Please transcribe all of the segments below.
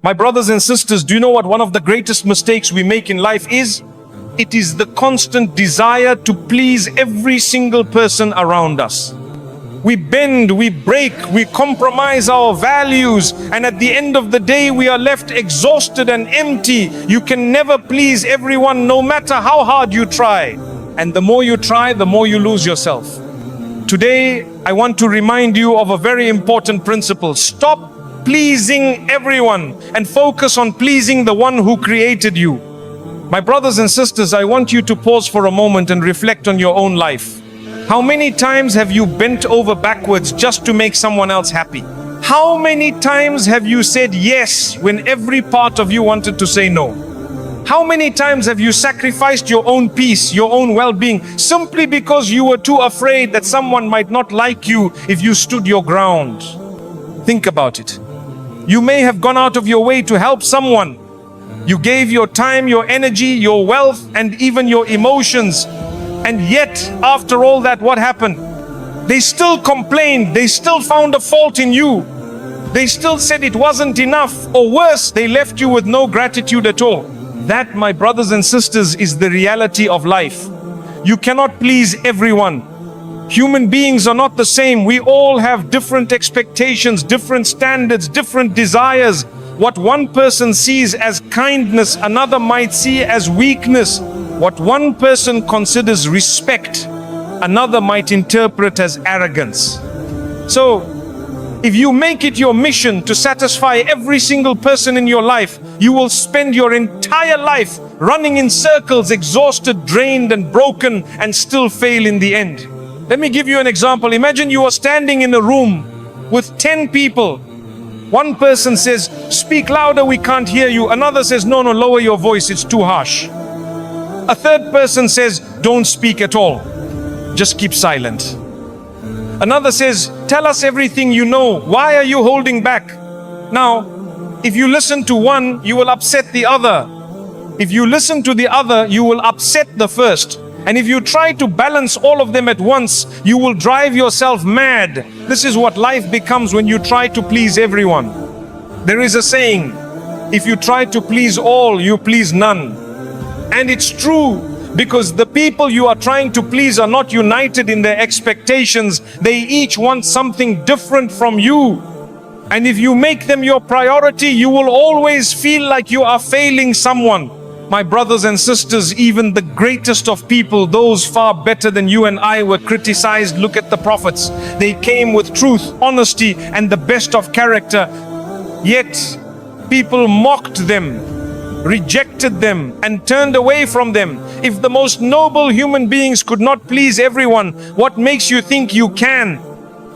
My brothers and sisters, do you know what one of the greatest mistakes we make in life is? It is the constant desire to please every single person around us. We bend, we break, we compromise our values, and at the end of the day we are left exhausted and empty. You can never please everyone, no matter how hard you try. And the more you try, the more you lose yourself. Today, I want to remind you of a very important principle. Stop pleasing everyone and focus on pleasing the one who created you. My brothers and sisters, I want you to pause for a moment and reflect on your own life. How many times have you bent over backwards just to make someone else happy? How many times have you said yes when every part of you wanted to say no? How many times have you sacrificed your own peace, your own well-being, simply because you were too afraid that someone might not like you if you stood your ground? Think about it. You may have gone out of your way to help someone. You gave your time, your energy, your wealth, and even your emotions. And yet, after all that, what happened? They still complained. They still found a fault in you. They still said it wasn't enough. Or worse, they left you with no gratitude at all. That, my brothers and sisters, is the reality of life. You cannot please everyone. Human beings are not the same. We all have different expectations, different standards, different desires. What one person sees as kindness, another might see as weakness. What one person considers respect, another might interpret as arrogance. So, if you make it your mission to satisfy every single person in your life, you will spend your entire life running in circles, exhausted, drained, and broken, and still fail in the end. Let me give you an example. Imagine you are standing in a room with 10 people. One person says, "Speak louder, we can't hear you." Another says, "No, lower your voice, it's too harsh." A third person says, "Don't speak at all, just keep silent." Another says, "Tell us everything you know. Why are you holding back?" Now, if you listen to one, you will upset the other. If you listen to the other, you will upset the first. And if you try to balance all of them at once, you will drive yourself mad. This is what life becomes when you try to please everyone. There is a saying, if you try to please all, you please none. And it's true, because the people you are trying to please are not united in their expectations. They each want something different from you. And if you make them your priority, you will always feel like you are failing someone. My brothers and sisters, even the greatest of people, those far better than you and I, were criticized. Look at the prophets. They came with truth, honesty, and the best of character. Yet, people mocked them, rejected them, and turned away from them. If the most noble human beings could not please everyone, what makes you think you can?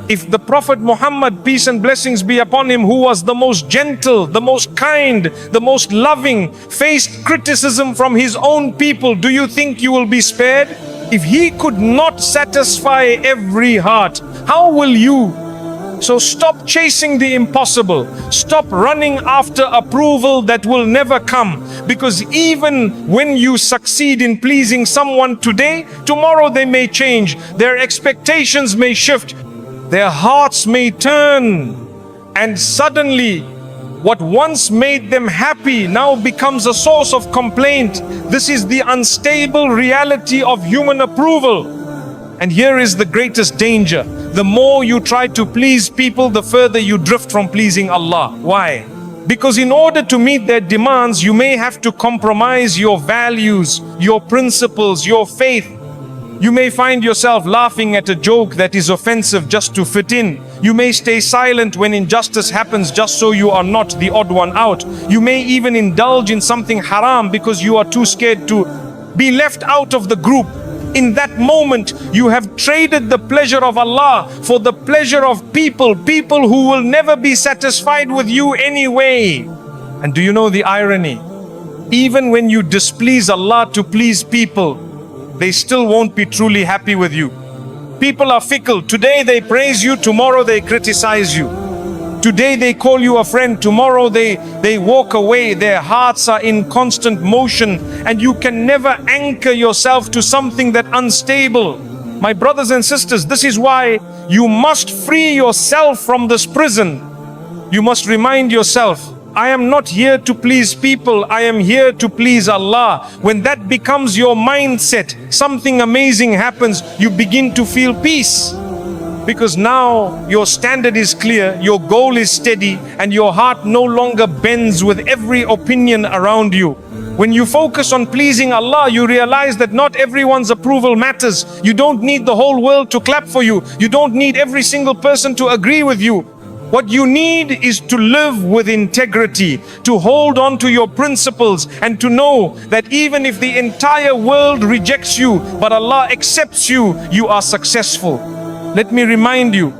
If the Prophet Muhammad, peace and blessings be upon him, who was the most gentle, the most kind, the most loving, faced criticism from his own people, do you think you will be spared? If he could not satisfy every heart, how will you? So stop chasing the impossible. Stop running after approval that will never come. Because even when you succeed in pleasing someone today, tomorrow they may change. Their expectations may shift. Their hearts may turn, and suddenly what once made them happy now becomes a source of complaint. This is the unstable reality of human approval. And here is the greatest danger. The more you try to please people, the further you drift from pleasing Allah. Why? Because in order to meet their demands, you may have to compromise your values, your principles, your faith. You may find yourself laughing at a joke that is offensive just to fit in. You may stay silent when injustice happens just so you are not the odd one out. You may even indulge in something haram because you are too scared to be left out of the group. In that moment, you have traded the pleasure of Allah for the pleasure of people who will never be satisfied with you anyway. And do you know the irony? Even when you displease Allah to please people, they still won't be truly happy with you. People are fickle. Today they praise you, tomorrow they criticize you. Today they call you a friend, tomorrow they walk away. Their hearts are in constant motion, and you can never anchor yourself to something that unstable. My brothers and sisters, this is why you must free yourself from this prison. You must remind yourself I am not here to please people, I am here to please Allah. When that becomes your mindset, something amazing happens. You begin to feel peace. Because now your standard is clear, your goal is steady, and your heart no longer bends with every opinion around you. When you focus on pleasing Allah, you realize that not everyone's approval matters. You don't need the whole world to clap for you. You don't need every single person to agree with you. What you need is to live with integrity, to hold on to your principles, and to know that even if the entire world rejects you, but Allah accepts you, you are successful. Let me remind you,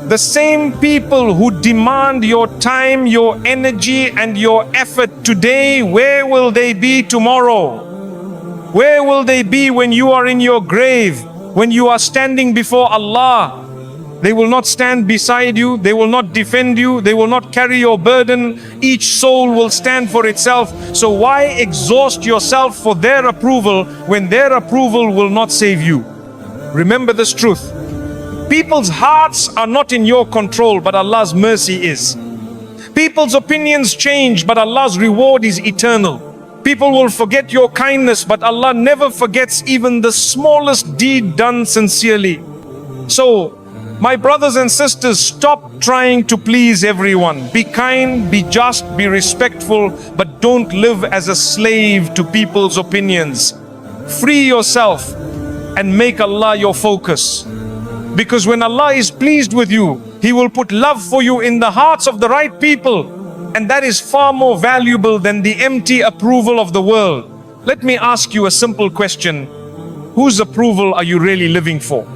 the same people who demand your time, your energy, and your effort today, where will they be tomorrow? Where will they be when you are in your grave, when you are standing before Allah? They will not stand beside you, they will not defend you, they will not carry your burden. Each soul will stand for itself. So why exhaust yourself for their approval when their approval will not save you? Remember this truth. People's hearts are not in your control, but Allah's mercy is. People's opinions change, but Allah's reward is eternal. People will forget your kindness, but Allah never forgets even the smallest deed done sincerely. So, my brothers and sisters, stop trying to please everyone. Be kind, be just, be respectful, but don't live as a slave to people's opinions. Free yourself and make Allah your focus. Because when Allah is pleased with you, He will put love for you in the hearts of the right people. And that is far more valuable than the empty approval of the world. Let me ask you a simple question. Whose approval are you really living for?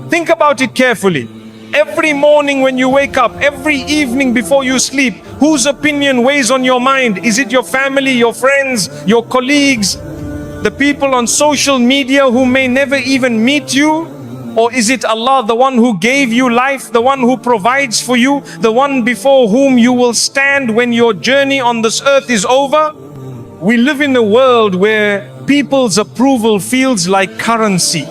Think about it carefully. Every morning when you wake up, every evening before you sleep, whose opinion weighs on your mind? Is it your family, your friends, your colleagues, the people on social media who may never even meet you? Or is it Allah, the one who gave you life, the one who provides for you, the one before whom you will stand when your journey on this earth is over? We live in a world where people's approval feels like currency.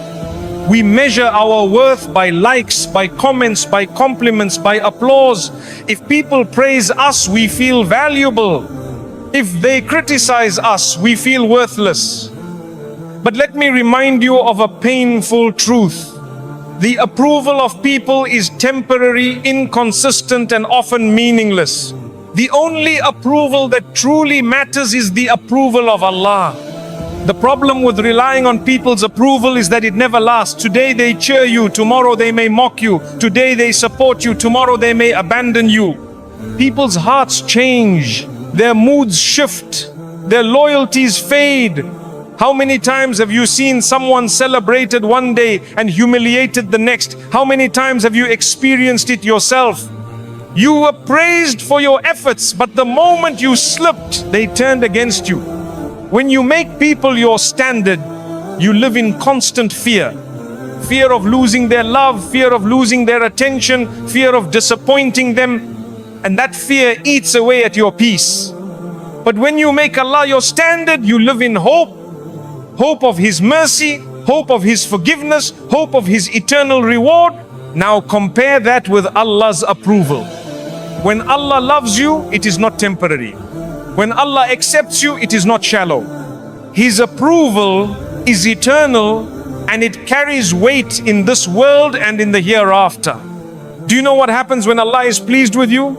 We measure our worth by likes, by comments, by compliments, by applause. If people praise us, we feel valuable. If they criticize us, we feel worthless. But let me remind you of a painful truth. The approval of people is temporary, inconsistent, and often meaningless. The only approval that truly matters is the approval of Allah. The problem with relying on people's approval is that it never lasts. Today they cheer you, tomorrow they may mock you. Today they support you, tomorrow they may abandon you. People's hearts change, their moods shift, their loyalties fade. How many times have you seen someone celebrated one day and humiliated the next? How many times have you experienced it yourself? You were praised for your efforts, but the moment you slipped, they turned against you. When you make people your standard, you live in constant fear. Fear of losing their love, fear of losing their attention, fear of disappointing them. And that fear eats away at your peace. But when you make Allah your standard, you live in hope. Hope of His mercy, hope of His forgiveness, hope of His eternal reward. Now compare that with Allah's approval. When Allah loves you, it is not temporary. When Allah accepts you, it is not shallow. His approval is eternal and it carries weight in this world and in the hereafter. Do you know what happens when Allah is pleased with you?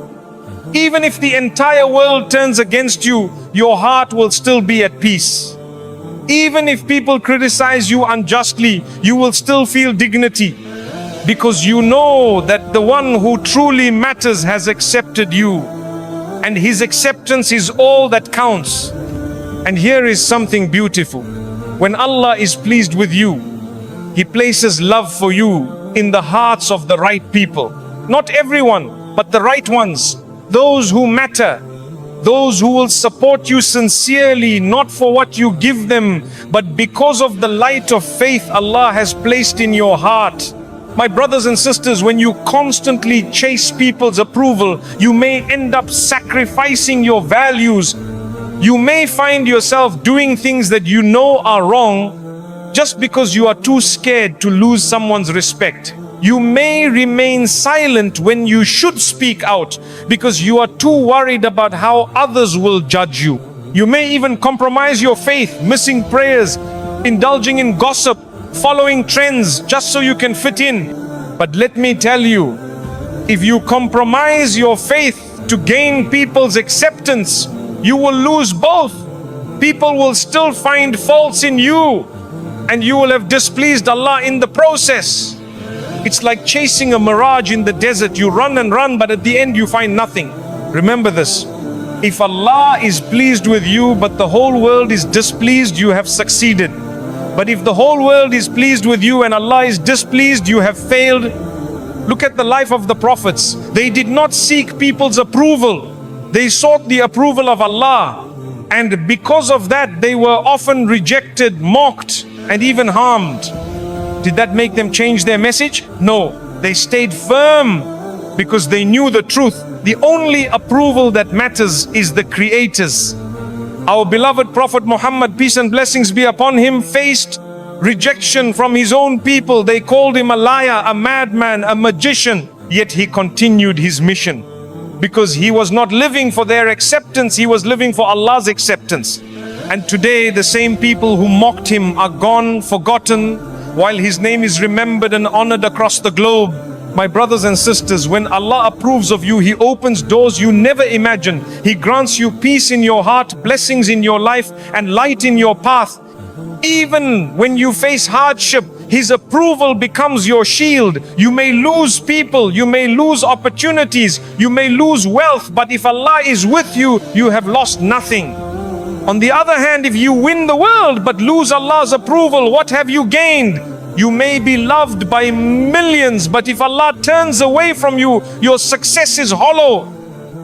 Even if the entire world turns against you, your heart will still be at peace. Even if people criticize you unjustly, you will still feel dignity. Because you know that the one who truly matters has accepted you. And His acceptance is all that counts. And here is something beautiful. When Allah is pleased with you, He places love for you in the hearts of the right people. Not everyone, but the right ones. Those who matter. Those who will support you sincerely, not for what you give them, but because of the light of faith Allah has placed in your heart. My brothers and sisters, when you constantly chase people's approval, you may end up sacrificing your values. You may find yourself doing things that you know are wrong just because you are too scared to lose someone's respect. You may remain silent when you should speak out because you are too worried about how others will judge you. You may even compromise your faith, missing prayers, indulging in gossip, following trends just so you can fit in. But let me tell you, if you compromise your faith to gain people's acceptance, you will lose both. People will still find faults in you, and you will have displeased Allah in the process. It's like chasing a mirage in the desert. You run and run, but at the end you find nothing. Remember this. If Allah is pleased with you, but the whole world is displeased, you have succeeded. But if the whole world is pleased with you and Allah is displeased, you have failed. Look at the life of the prophets. They did not seek people's approval. They sought the approval of Allah. And because of that, they were often rejected, mocked, and even harmed. Did that make them change their message? No. They stayed firm because they knew the truth. The only approval that matters is the Creator's. Our beloved Prophet Muhammad, peace and blessings be upon him, faced rejection from his own people. They called him a liar, a madman, a magician. Yet he continued his mission because he was not living for their acceptance, he was living for Allah's acceptance. And today the same people who mocked him are gone, forgotten, while his name is remembered and honored across the globe. My brothers and sisters, when Allah approves of you, He opens doors you never imagined. He grants you peace in your heart, blessings in your life, and light in your path. Even when you face hardship, His approval becomes your shield. You may lose people, you may lose opportunities, you may lose wealth, but if Allah is with you, you have lost nothing. On the other hand, if you win the world but lose Allah's approval, what have you gained? You may be loved by millions, but if Allah turns away from you, your success is hollow.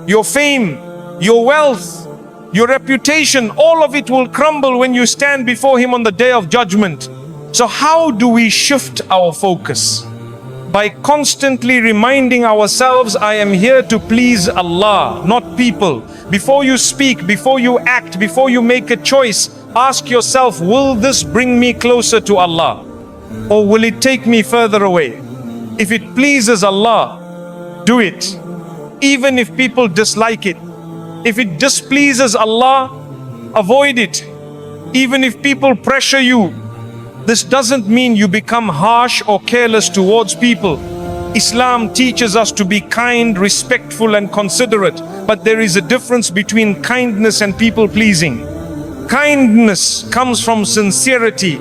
Your fame, your wealth, your reputation, all of it will crumble when you stand before Him on the day of judgment. So how do we shift our focus? By constantly reminding ourselves, I am here to please Allah, not people. Before you speak, before you act, before you make a choice, ask yourself, will this bring me closer to Allah? Or will it take me further away? If it pleases Allah, do it. Even if people dislike it. If it displeases Allah, avoid it. Even if people pressure you. This doesn't mean you become harsh or careless towards people. Islam teaches us to be kind, respectful, and considerate. But there is a difference between kindness and people pleasing. Kindness comes from sincerity.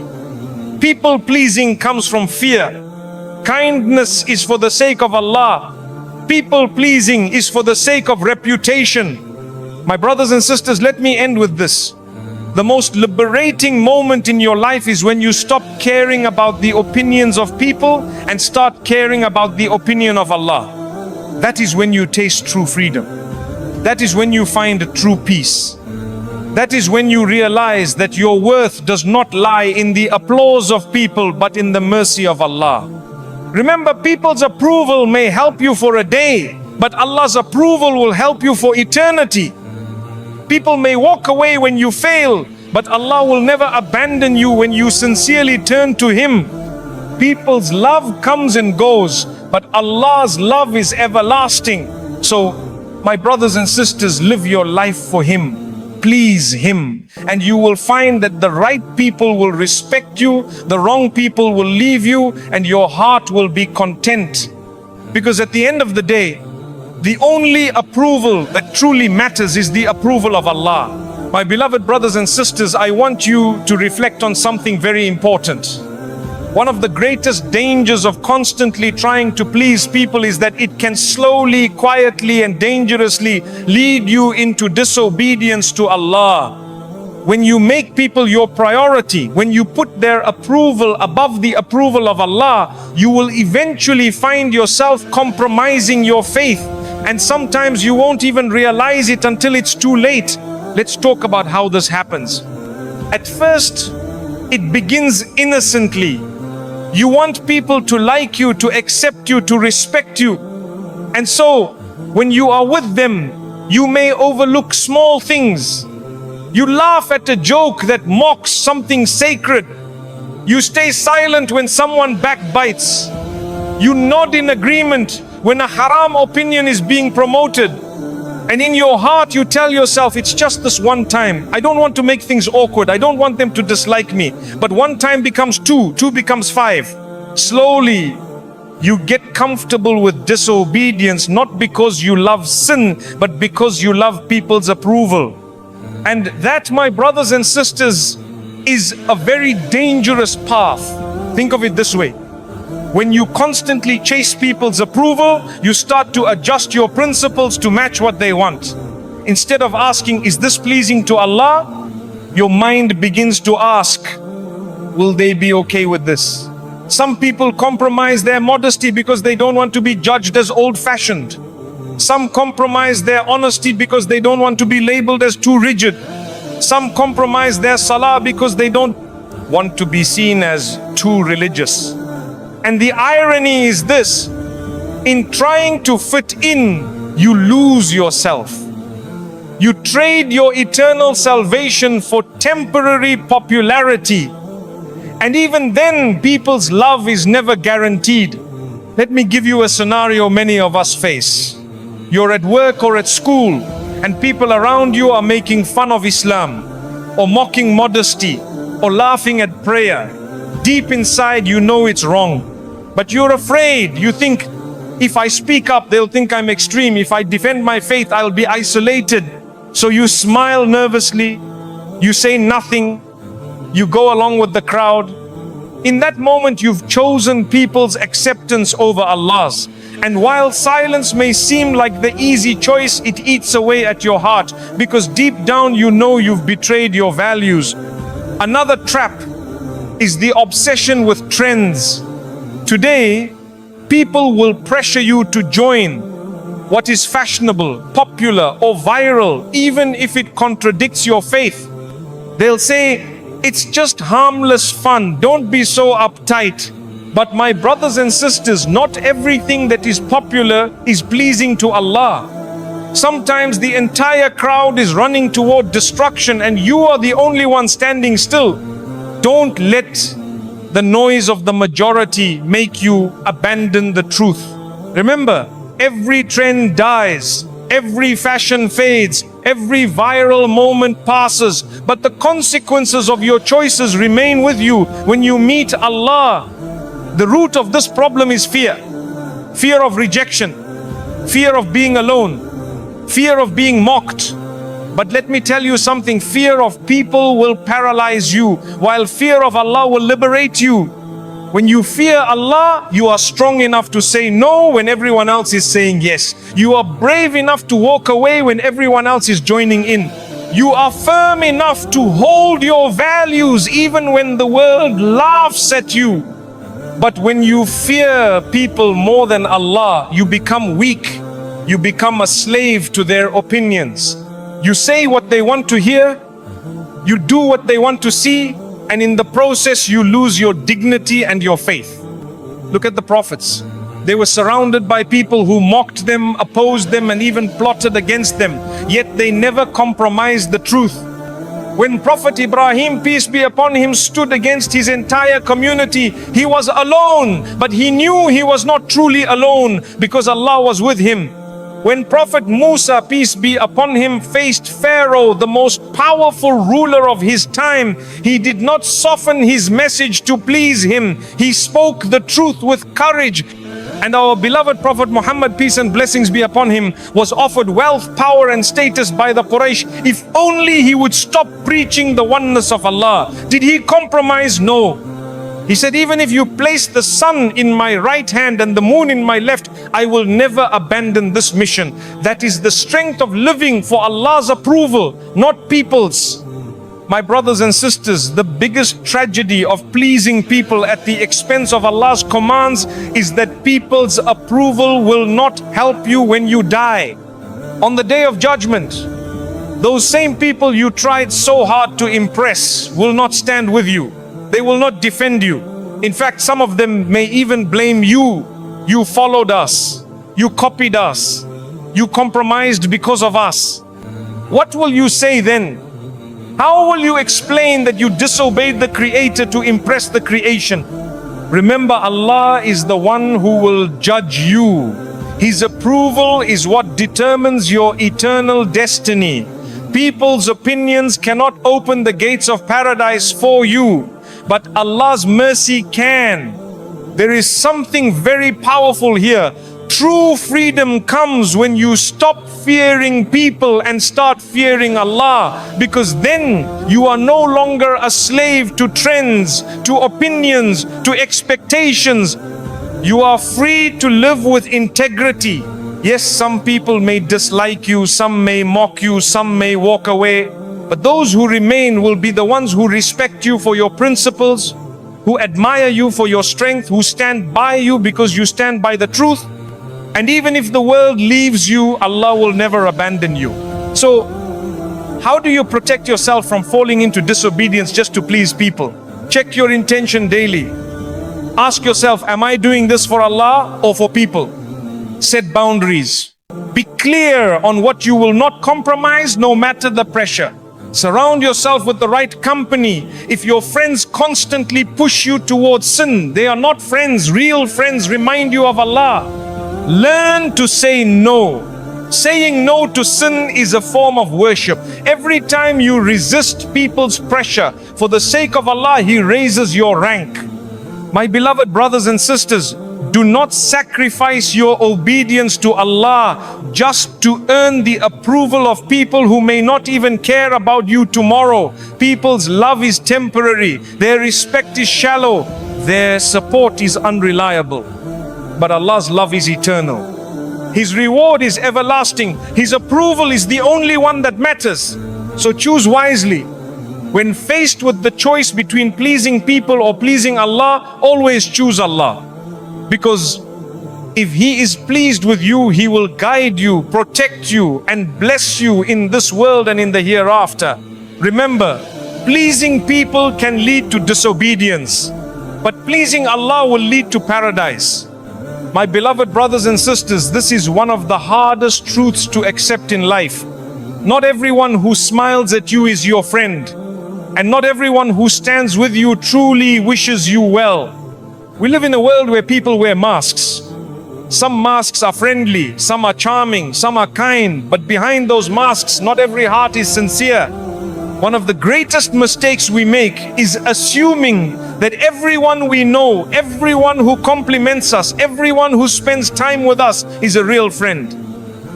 People pleasing comes from fear. Kindness is for the sake of Allah. People pleasing is for the sake of reputation. My brothers and sisters, let me end with this. The most liberating moment in your life is when you stop caring about the opinions of people and start caring about the opinion of Allah. That is when you taste true freedom. That is when you find true peace. That is when you realize that your worth does not lie in the applause of people, but in the mercy of Allah. Remember, people's approval may help you for a day, but Allah's approval will help you for eternity. People may walk away when you fail, but Allah will never abandon you when you sincerely turn to Him. People's love comes and goes, but Allah's love is everlasting. So, my brothers and sisters, live your life for Him. Please Him, and you will find that the right people will respect you, the wrong people will leave you, and your heart will be content. Because at the end of the day, the only approval that truly matters is the approval of Allah. My beloved brothers and sisters, I want you to reflect on something very important. One of the greatest dangers of constantly trying to please people is that it can slowly, quietly, and dangerously lead you into disobedience to Allah. When you make people your priority, when you put their approval above the approval of Allah, you will eventually find yourself compromising your faith. And sometimes you won't even realize it until it's too late. Let's talk about how this happens. At first, it begins innocently. You want people to like you, to accept you, to respect you. And so, when you are with them, you may overlook small things. You laugh at a joke that mocks something sacred. You stay silent when someone backbites. You nod in agreement when a haram opinion is being promoted. And in your heart you tell yourself, it's just this one time. I don't want to make things awkward. I don't want them to dislike me. But one time becomes two, two becomes five. Slowly, you get comfortable with disobedience, not because you love sin, but because you love people's approval. And that, my brothers and sisters, is a very dangerous path. Think of it this way. When you constantly chase people's approval, you start to adjust your principles to match what they want. Instead of asking, is this pleasing to Allah? Your mind begins to ask, will they be okay with this? Some people compromise their modesty because they don't want to be judged as old-fashioned. Some compromise their honesty because they don't want to be labeled as too rigid. Some compromise their salah because they don't want to be seen as too religious. And the irony is this: in trying to fit in, you lose yourself. You trade your eternal salvation for temporary popularity. And even then, people's love is never guaranteed. Let me give you a scenario many of us face. You're at work or at school, and people around you are making fun of Islam, or mocking modesty, or laughing at prayer. Deep inside, you know it's wrong. But you're afraid. You think, if I speak up, they'll think I'm extreme. If I defend my faith, I'll be isolated. So you smile nervously. You say nothing. You go along with the crowd. In that moment, you've chosen people's acceptance over Allah's. And while silence may seem like the easy choice, it eats away at your heart, because deep down you know you've betrayed your values. Another trap is the obsession with trends. Today, people will pressure you to join what is fashionable, popular, or viral, even if it contradicts your faith. They'll say, it's just harmless fun, don't be so uptight. But my brothers and sisters, not everything that is popular is pleasing to Allah. Sometimes the entire crowd is running toward destruction and you are the only one standing still. Don't let the noise of the majority make you abandon the truth. Remember, every trend dies, every fashion fades, every viral moment passes, but the consequences of your choices remain with you when you meet Allah. The root of this problem is fear. Fear of rejection, fear of being alone, fear of being mocked. But let me tell you something, fear of people will paralyze you, while fear of Allah will liberate you. When you fear Allah, you are strong enough to say no when everyone else is saying yes. You are brave enough to walk away when everyone else is joining in. You are firm enough to hold your values even when the world laughs at you. But when you fear people more than Allah, you become weak. You become a slave to their opinions. You say what they want to hear, you do what they want to see, and in the process you lose your dignity and your faith. Look at the prophets. They were surrounded by people who mocked them, opposed them, and even plotted against them. Yet they never compromised the truth. When Prophet Ibrahim, peace be upon him, stood against his entire community, he was alone, but he knew he was not truly alone because Allah was with him. When Prophet Musa, peace be upon him, faced Pharaoh, the most powerful ruler of his time, he did not soften his message to please him. He spoke the truth with courage. And our beloved Prophet Muhammad, peace and blessings be upon him, was offered wealth, power and status by the Quraysh. If only he would stop preaching the oneness of Allah. Did he compromise? No. He said, even if you place the sun in my right hand and the moon in my left, I will never abandon this mission. That is the strength of living for Allah's approval, not people's. My brothers and sisters, the biggest tragedy of pleasing people at the expense of Allah's commands is that people's approval will not help you when you die. On the day of judgment, those same people you tried so hard to impress will not stand with you. They will not defend you. In fact, some of them may even blame you. You followed us. You copied us. You compromised because of us. What will you say then? How will you explain that you disobeyed the Creator to impress the creation? Remember, Allah is the one who will judge you. His approval is what determines your eternal destiny. People's opinions cannot open the gates of paradise for you, but Allah's mercy can. There is something very powerful here. True freedom comes when you stop fearing people and start fearing Allah, because then you are no longer a slave to trends, to opinions, to expectations. You are free to live with integrity. Yes, some people may dislike you, some may mock you, some may walk away, but those who remain will be the ones who respect you for your principles, who admire you for your strength, who stand by you because you stand by the truth. And even if the world leaves you, Allah will never abandon you. So, how do you protect yourself from falling into disobedience just to please people? Check your intention daily. Ask yourself, am I doing this for Allah or for people? Set boundaries. Be clear on what you will not compromise, no matter the pressure. Surround yourself with the right company. If your friends constantly push you towards sin, they are not friends. Real friends remind you of Allah. Learn to say no. Saying no to sin is a form of worship. Every time you resist people's pressure for the sake of Allah, He raises your rank. My beloved brothers and sisters, do not sacrifice your obedience to Allah just to earn the approval of people who may not even care about you tomorrow. People's love is temporary. Their respect is shallow. Their support is unreliable. But Allah's love is eternal. His reward is everlasting. His approval is the only one that matters. So choose wisely. When faced with the choice between pleasing people or pleasing Allah, always choose Allah. Because if He is pleased with you, He will guide you, protect you, and bless you in this world and in the hereafter. Remember, pleasing people can lead to disobedience, but pleasing Allah will lead to paradise. My beloved brothers and sisters, this is one of the hardest truths to accept in life. Not everyone who smiles at you is your friend, and not everyone who stands with you truly wishes you well. We live in a world where people wear masks. Some masks are friendly, some are charming, some are kind, but behind those masks, not every heart is sincere. One of the greatest mistakes we make is assuming that everyone we know, everyone who compliments us, everyone who spends time with us is a real friend.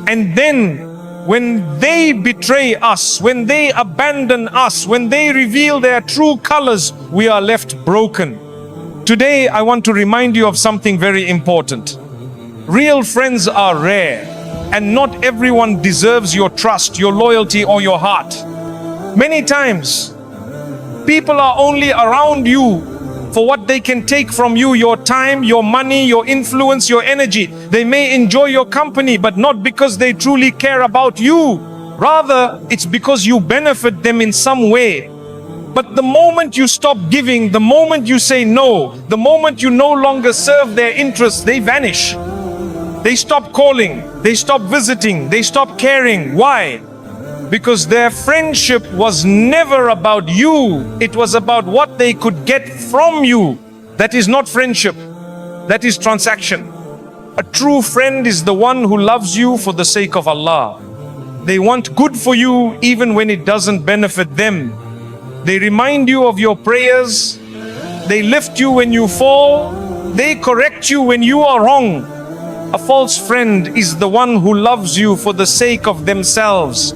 And then when they betray us, when they abandon us, when they reveal their true colors, we are left broken. Today, I want to remind you of something very important. Real friends are rare, and not everyone deserves your trust, your loyalty, or your heart. Many times, people are only around you for what they can take from you, your time, your money, your influence, your energy. They may enjoy your company, but not because they truly care about you. Rather, it's because you benefit them in some way. But the moment you stop giving, the moment you say no, the moment you no longer serve their interests, they vanish. They stop calling, they stop visiting, they stop caring. Why? Because their friendship was never about you. It was about what they could get from you. That is not friendship. That is transaction. A true friend is the one who loves you for the sake of Allah. They want good for you even when it doesn't benefit them. They remind you of your prayers. They lift you when you fall. They correct you when you are wrong. A false friend is the one who loves you for the sake of themselves.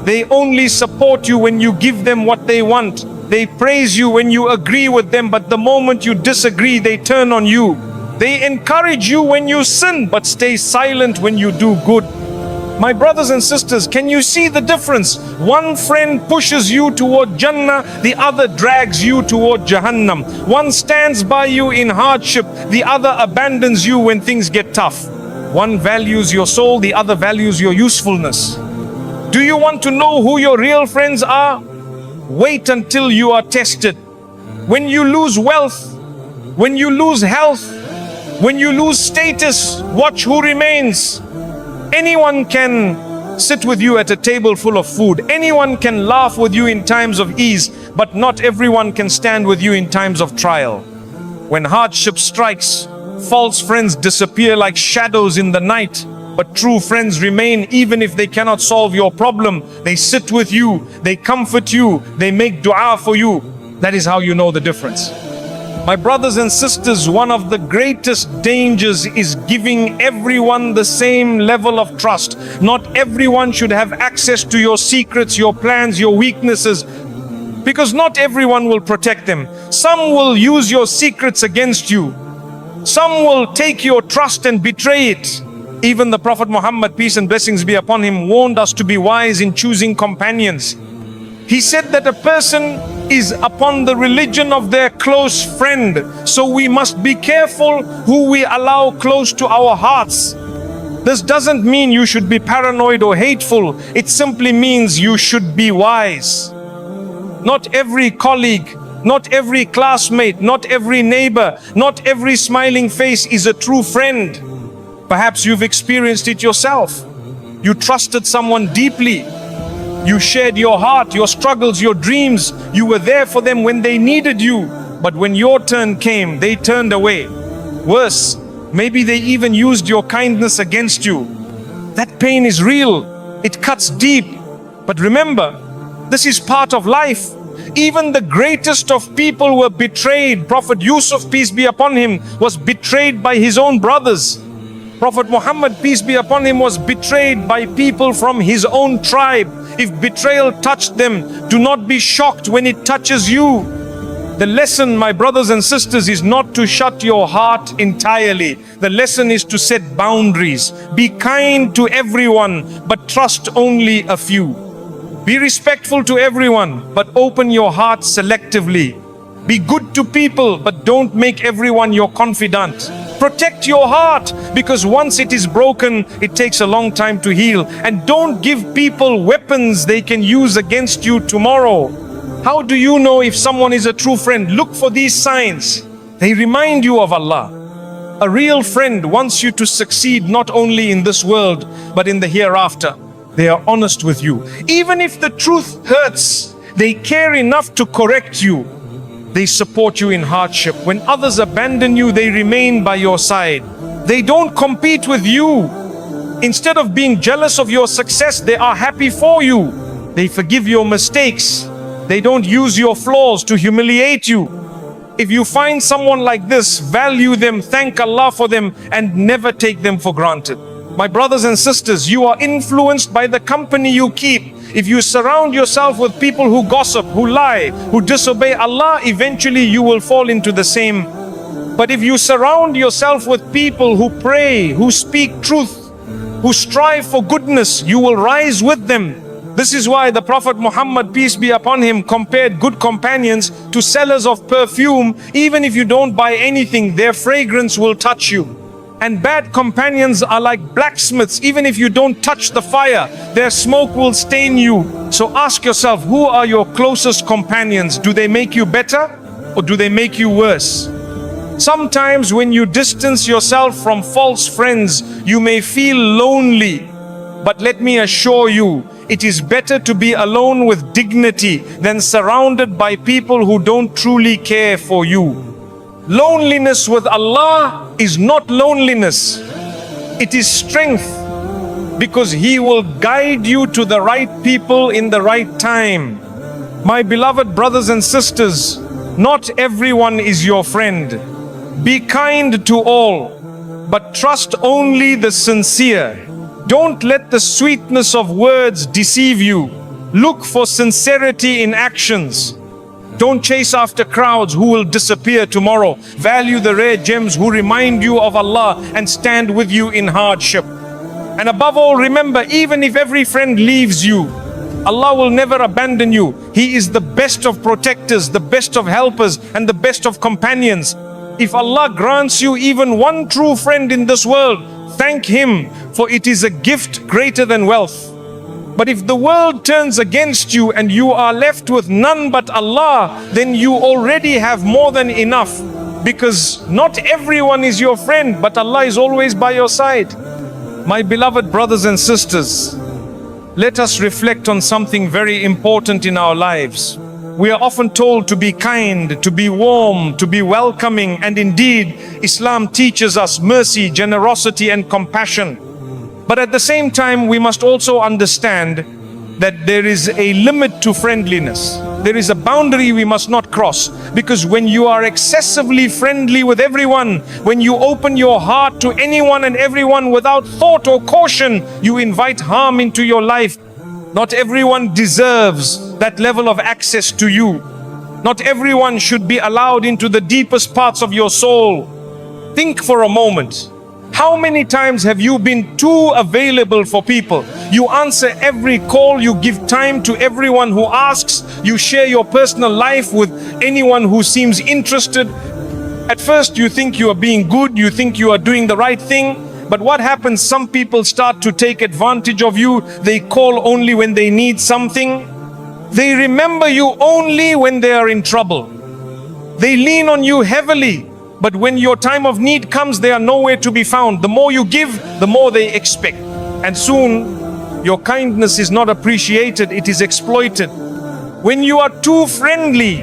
They only support you when you give them what they want. They praise you when you agree with them, but the moment you disagree, they turn on you. They encourage you when you sin, but stay silent when you do good. My brothers and sisters, can you see the difference? One friend pushes you toward Jannah, the other drags you toward Jahannam. One stands by you in hardship, the other abandons you when things get tough. One values your soul, the other values your usefulness. Do you want to know who your real friends are? Wait until you are tested. When you lose wealth, when you lose health, when you lose status, watch who remains. Anyone can sit with you at a table full of food. Anyone can laugh with you in times of ease, but not everyone can stand with you in times of trial. When hardship strikes, false friends disappear like shadows in the night, but true friends remain even if they cannot solve your problem. They sit with you, they comfort you, they make dua for you. That is how you know the difference. My brothers and sisters, one of the greatest dangers is giving everyone the same level of trust. Not everyone should have access to your secrets, your plans, your weaknesses, because not everyone will protect them. Some will use your secrets against you. Some will take your trust and betray it. Even the Prophet Muhammad, peace and blessings be upon him, warned us to be wise in choosing companions. He said that a person is upon the religion of their close friend. So we must be careful who we allow close to our hearts. This doesn't mean you should be paranoid or hateful. It simply means you should be wise. Not every colleague, not every classmate, not every neighbor, not every smiling face is a true friend. Perhaps you've experienced it yourself. You trusted someone deeply. You shared your heart, your struggles, your dreams. You were there for them when they needed you. But when your turn came, they turned away. Worse, maybe they even used your kindness against you. That pain is real. It cuts deep. But remember, this is part of life. Even the greatest of people were betrayed. Prophet Yusuf, peace be upon him, was betrayed by his own brothers. Prophet Muhammad, peace be upon him, was betrayed by people from his own tribe. If betrayal touched them, do not be shocked when it touches you. The lesson, my brothers and sisters, is not to shut your heart entirely. The lesson is to set boundaries. Be kind to everyone, but trust only a few. Be respectful to everyone, but open your heart selectively. Be good to people, but don't make everyone your confidant. Protect your heart, because once it is broken, it takes a long time to heal. And don't give people weapons they can use against you tomorrow. How do you know if someone is a true friend? Look for these signs. They remind you of Allah. A real friend wants you to succeed not only in this world, but in the hereafter. They are honest with you. Even if the truth hurts, they care enough to correct you. They support you in hardship. When others abandon you, they remain by your side. They don't compete with you. Instead of being jealous of your success, they are happy for you. They forgive your mistakes. They don't use your flaws to humiliate you. If you find someone like this, value them, thank Allah for them, and never take them for granted. My brothers and sisters, you are influenced by the company you keep. If you surround yourself with people who gossip, who lie, who disobey Allah, eventually you will fall into the same. But if you surround yourself with people who pray, who speak truth, who strive for goodness, you will rise with them. This is why the Prophet Muhammad, peace be upon him, compared good companions to sellers of perfume. Even if you don't buy anything, their fragrance will touch you. And bad companions are like blacksmiths. Even if you don't touch the fire, their smoke will stain you. So ask yourself, who are your closest companions? Do they make you better or do they make you worse? Sometimes when you distance yourself from false friends, you may feel lonely. But let me assure you, it is better to be alone with dignity than surrounded by people who don't truly care for you. Loneliness with Allah is not loneliness. It is strength, because He will guide you to the right people in the right time. My beloved brothers and sisters, not everyone is your friend. Be kind to all, but trust only the sincere. Don't let the sweetness of words deceive you. Look for sincerity in actions. Don't chase after crowds who will disappear tomorrow. Value the rare gems who remind you of Allah and stand with you in hardship. And above all, remember, even if every friend leaves you, Allah will never abandon you. He is the best of protectors, the best of helpers, and the best of companions. If Allah grants you even one true friend in this world, thank Him, for it is a gift greater than wealth. But if the world turns against you and you are left with none but Allah, then you already have more than enough. Because not everyone is your friend, but Allah is always by your side. My beloved brothers and sisters, let us reflect on something very important in our lives. We are often told to be kind, to be warm, to be welcoming, and indeed, Islam teaches us mercy, generosity, and compassion. But at the same time, we must also understand that there is a limit to friendliness. There is a boundary we must not cross, because when you are excessively friendly with everyone, when you open your heart to anyone and everyone without thought or caution, you invite harm into your life. Not everyone deserves that level of access to you. Not everyone should be allowed into the deepest parts of your soul. Think for a moment. How many times have you been too available for people? You answer every call, you give time to everyone who asks, you share your personal life with anyone who seems interested. At first you think you are being good, you think you are doing the right thing, but what happens? Some people start to take advantage of you. They call only when they need something. They remember you only when they are in trouble. They lean on you heavily. But when your time of need comes, they are nowhere to be found. The more you give, the more they expect. And soon, your kindness is not appreciated, it is exploited. When you are too friendly,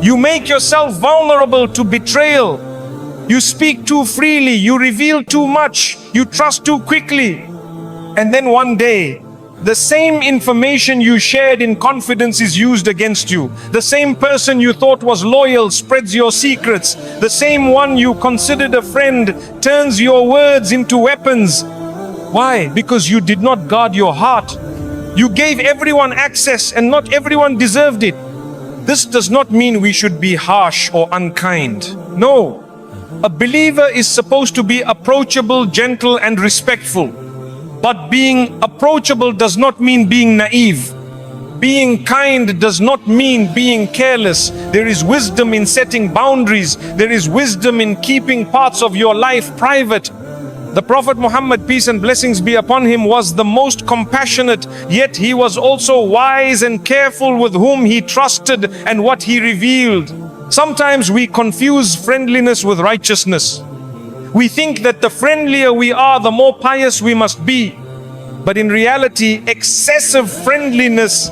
you make yourself vulnerable to betrayal. You speak too freely, you reveal too much, you trust too quickly. And then one day, the same information you shared in confidence is used against you. The same person you thought was loyal spreads your secrets. The same one you considered a friend turns your words into weapons. Why? Because you did not guard your heart. You gave everyone access and not everyone deserved it. This does not mean we should be harsh or unkind. No. A believer is supposed to be approachable, gentle, and respectful. But being approachable does not mean being naive. Being kind does not mean being careless. There is wisdom in setting boundaries. There is wisdom in keeping parts of your life private. The Prophet Muhammad, peace and blessings be upon him, was the most compassionate, yet he was also wise and careful with whom he trusted and what he revealed. Sometimes we confuse friendliness with righteousness. We think that the friendlier we are, the more pious we must be. But in reality, excessive friendliness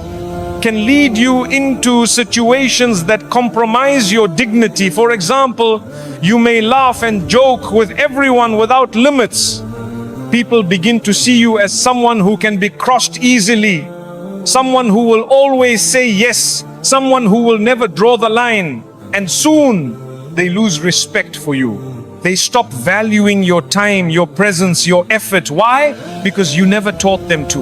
can lead you into situations that compromise your dignity. For example, you may laugh and joke with everyone without limits. People begin to see you as someone who can be crossed easily, someone who will always say yes, someone who will never draw the line. And soon they lose respect for you. They stop valuing your time, your presence, your effort. Why? Because you never taught them to.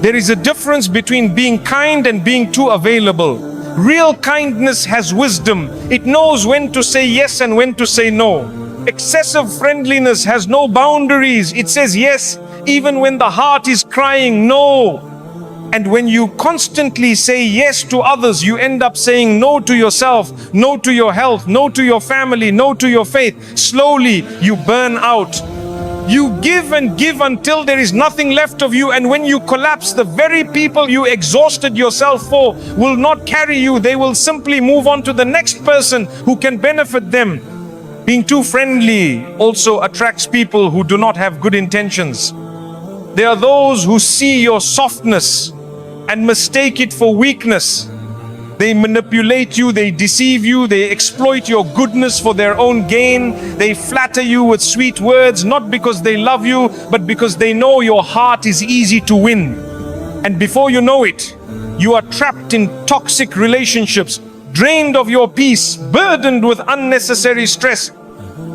There is a difference between being kind and being too available. Real kindness has wisdom. It knows when to say yes and when to say no. Excessive friendliness has no boundaries. It says yes even when the heart is crying no. And when you constantly say yes to others, you end up saying no to yourself, no to your health, no to your family, no to your faith. Slowly, you burn out. You give and give until there is nothing left of you, and when you collapse, the very people you exhausted yourself for will not carry you. They will simply move on to the next person who can benefit them. Being too friendly also attracts people who do not have good intentions. There are those who see your softness and mistake it for weakness. They manipulate you, they deceive you, they exploit your goodness for their own gain. They flatter you with sweet words, not because they love you, but because they know your heart is easy to win. And before you know it, you are trapped in toxic relationships, drained of your peace, burdened with unnecessary stress.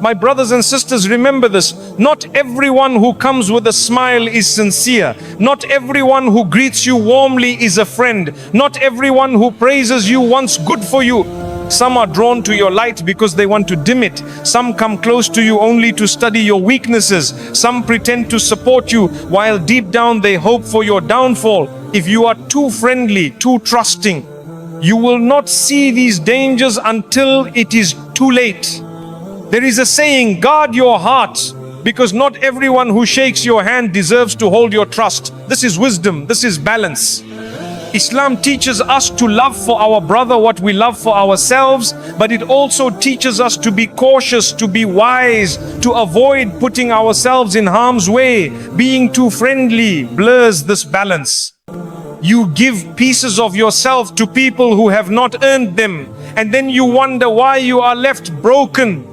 My brothers and sisters, remember this. Not everyone who comes with a smile is sincere. Not everyone who greets you warmly is a friend. Not everyone who praises you wants good for you. Some are drawn to your light because they want to dim it. Some come close to you only to study your weaknesses. Some pretend to support you while deep down they hope for your downfall. If you are too friendly, too trusting, you will not see these dangers until it is too late. There is a saying, guard your heart, because not everyone who shakes your hand deserves to hold your trust. This is wisdom, this is balance. Islam teaches us to love for our brother what we love for ourselves, but it also teaches us to be cautious, to be wise, to avoid putting ourselves in harm's way. Being too friendly blurs this balance. You give pieces of yourself to people who have not earned them, and then you wonder why you are left broken.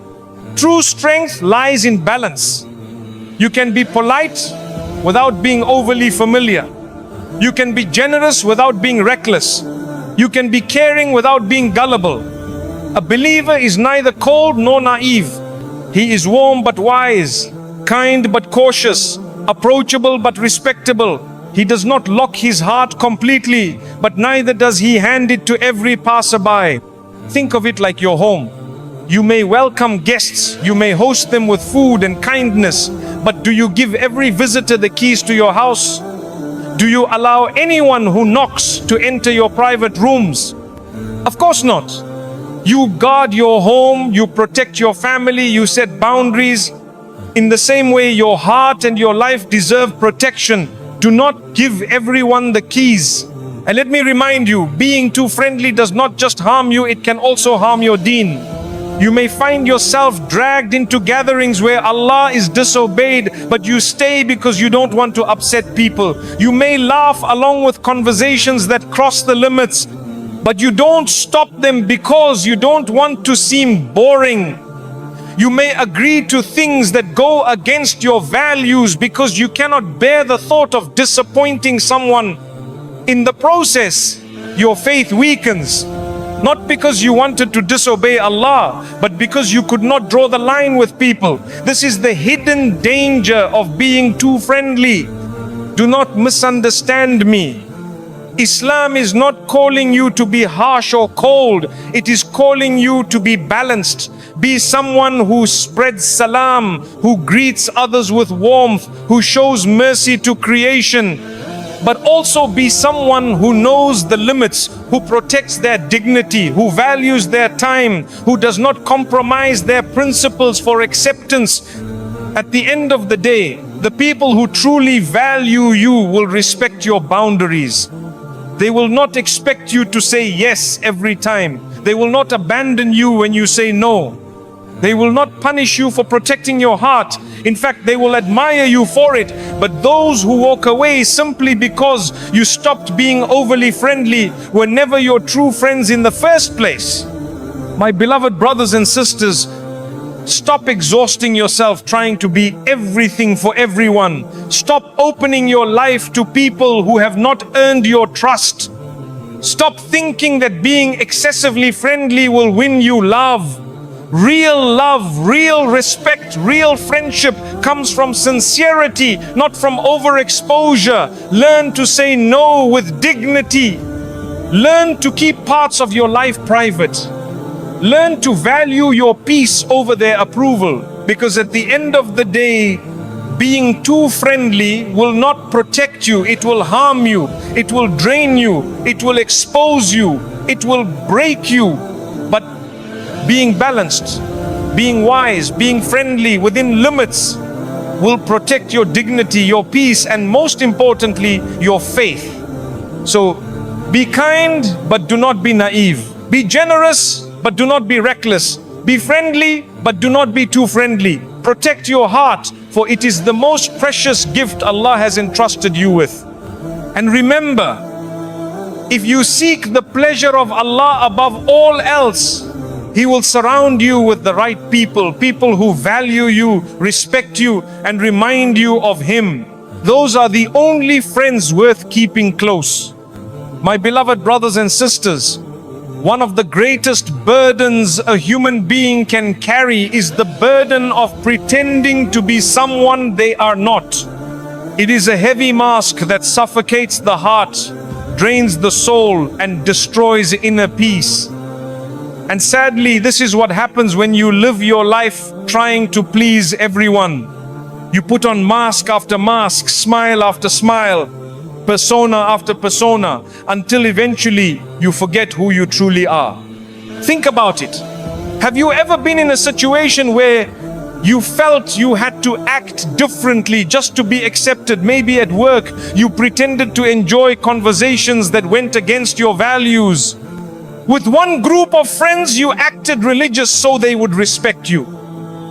True strength lies in balance. You can be polite without being overly familiar. You can be generous without being reckless. You can be caring without being gullible. A believer is neither cold nor naive. He is warm but wise, kind but cautious, approachable but respectable. He does not lock his heart completely, but neither does he hand it to every passerby. Think of it like your home. You may welcome guests, you may host them with food and kindness, but do you give every visitor the keys to your house? Do you allow anyone who knocks to enter your private rooms? Of course not. You guard your home, you protect your family, you set boundaries. In the same way, your heart and your life deserve protection. Do not give everyone the keys. And let me remind you, being too friendly does not just harm you, it can also harm your deen. You may find yourself dragged into gatherings where Allah is disobeyed, but you stay because you don't want to upset people. You may laugh along with conversations that cross the limits, but you don't stop them because you don't want to seem boring. You may agree to things that go against your values because you cannot bear the thought of disappointing someone. In the process, your faith weakens. Not because you wanted to disobey Allah, but because you could not draw the line with people. This is the hidden danger of being too friendly. Do not misunderstand me. Islam is not calling you to be harsh or cold. It is calling you to be balanced. Be someone who spreads salam, who greets others with warmth, who shows mercy to creation. But also be someone who knows the limits, who protects their dignity, who values their time, who does not compromise their principles for acceptance. At the end of the day, the people who truly value you will respect your boundaries. They will not expect you to say yes every time. They will not abandon you when you say no. They will not punish you for protecting your heart. In fact, they will admire you for it. But those who walk away simply because you stopped being overly friendly were never your true friends in the first place. My beloved brothers and sisters, stop exhausting yourself trying to be everything for everyone. Stop opening your life to people who have not earned your trust. Stop thinking that being excessively friendly will win you love. Real respect, real friendship comes from sincerity, not from overexposure. Learn to say no with dignity. Learn to keep parts of your life private. Learn to value your peace over their approval, because at the end of the day, being too friendly will not protect you. It will harm you. It will drain you. It will expose you. It will break you. But being balanced, being wise, being friendly within limits will protect your dignity, your peace, and most importantly, your faith. So be kind, but do not be naive. Be generous, but do not be reckless. Be friendly, but do not be too friendly. Protect your heart, for it is the most precious gift Allah has entrusted you with. And remember, if you seek the pleasure of Allah above all else, He will surround you with the right people, people who value you, respect you, and remind you of Him. Those are the only friends worth keeping close. My beloved brothers and sisters, one of the greatest burdens a human being can carry is the burden of pretending to be someone they are not. It is a heavy mask that suffocates the heart, drains the soul, and destroys inner peace. And sadly, this is what happens when you live your life trying to please everyone. You put on mask after mask, smile after smile, persona after persona, until eventually you forget who you truly are. Think about it. Have you ever been in a situation where you felt you had to act differently just to be accepted? Maybe at work, you pretended to enjoy conversations that went against your values. With one group of friends, you acted religious so they would respect you.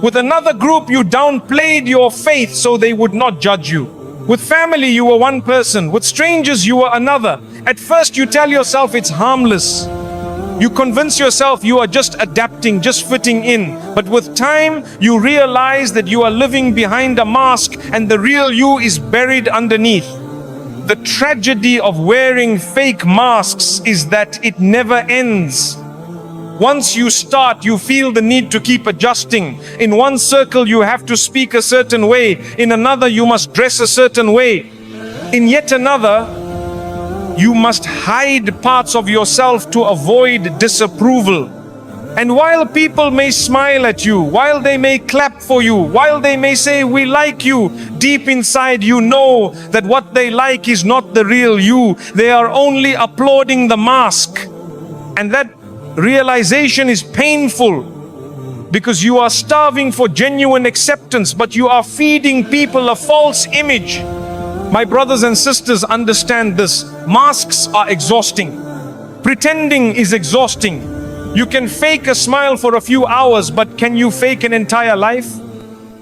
With another group, you downplayed your faith so they would not judge you. With family, you were one person. With strangers, you were another. At first, you tell yourself it's harmless. You convince yourself you are just adapting, just fitting in. But with time, you realize that you are living behind a mask and the real you is buried underneath. The tragedy of wearing fake masks is that it never ends. Once you start, you feel the need to keep adjusting. In one circle, you have to speak a certain way. In another, you must dress a certain way. In yet another, you must hide parts of yourself to avoid disapproval. And while people may smile at you, while they may clap for you, while they may say, "We like you," deep inside you know that what they like is not the real you. They are only applauding the mask. And that realization is painful because you are starving for genuine acceptance, but you are feeding people a false image. My brothers and sisters, understand this. Masks are exhausting. Pretending is exhausting. You can fake a smile for a few hours, but can you fake an entire life?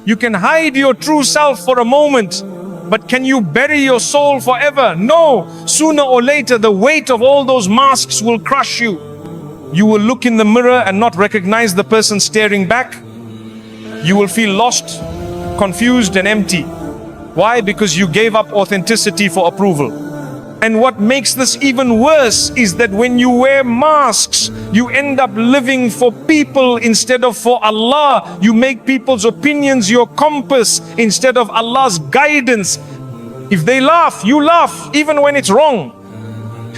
You can hide your true self for a moment, but can you bury your soul forever? No. Sooner or later, the weight of all those masks will crush you. You will look in the mirror and not recognize the person staring back. You will feel lost, confused, and empty. Why? Because you gave up authenticity for approval. And what makes this even worse is that when you wear masks, you end up living for people instead of for Allah. You make people's opinions your compass instead of Allah's guidance. If they laugh, you laugh, even when it's wrong.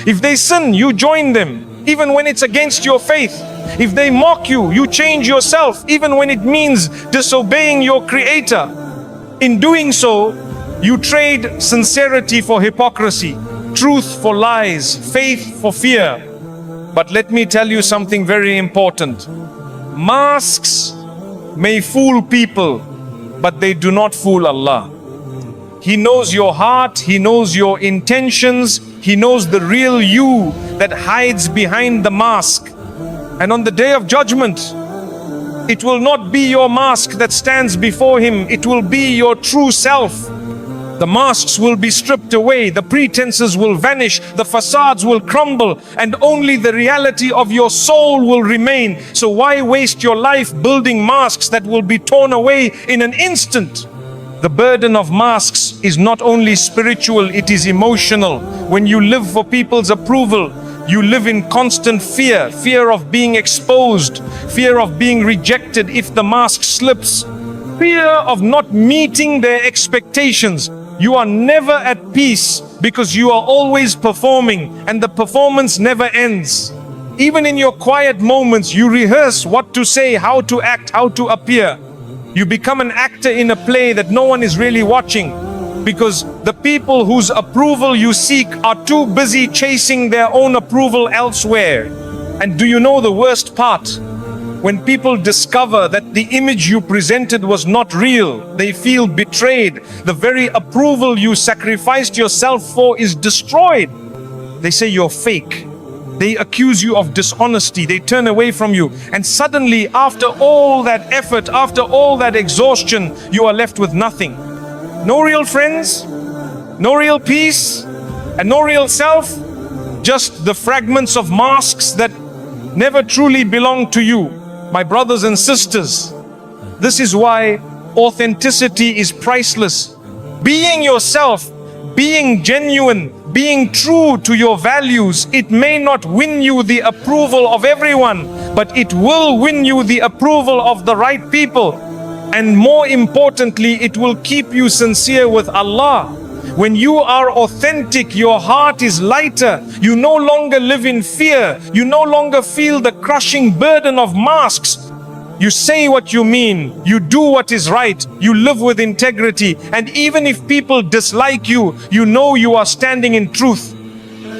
If they sin, you join them, even when it's against your faith. If they mock you, you change yourself, even when it means disobeying your Creator. In doing so, you trade sincerity for hypocrisy, truth for lies, faith for fear. But let me tell you something very important. Masks may fool people, but they do not fool Allah. He knows your heart, He knows your intentions, He knows the real you that hides behind the mask. And on the day of judgment, it will not be your mask that stands before Him, it will be your true self. The masks will be stripped away, the pretenses will vanish, the facades will crumble, and only the reality of your soul will remain. So why waste your life building masks that will be torn away in an instant? The burden of masks is not only spiritual, it is emotional. When you live for people's approval, you live in constant fear, fear of being exposed, fear of being rejected if the mask slips, fear of not meeting their expectations. You are never at peace because you are always performing, and the performance never ends. Even in your quiet moments, you rehearse what to say, how to act, how to appear. You become an actor in a play that no one is really watching, because the people whose approval you seek are too busy chasing their own approval elsewhere. And do you know the worst part? When people discover that the image you presented was not real, they feel betrayed. The very approval you sacrificed yourself for is destroyed. They say you're fake. They accuse you of dishonesty. They turn away from you. And suddenly, after all that effort, after all that exhaustion, you are left with nothing. No real friends, no real peace, and no real self. Just the fragments of masks that never truly belong to you. My brothers and sisters, this is why authenticity is priceless. Being yourself, being genuine, being true to your values, it may not win you the approval of everyone, but it will win you the approval of the right people. And more importantly, it will keep you sincere with Allah. When you are authentic, your heart is lighter. You no longer live in fear. You no longer feel the crushing burden of masks. You say what you mean. You do what is right. You live with integrity. And even if people dislike you, you know you are standing in truth.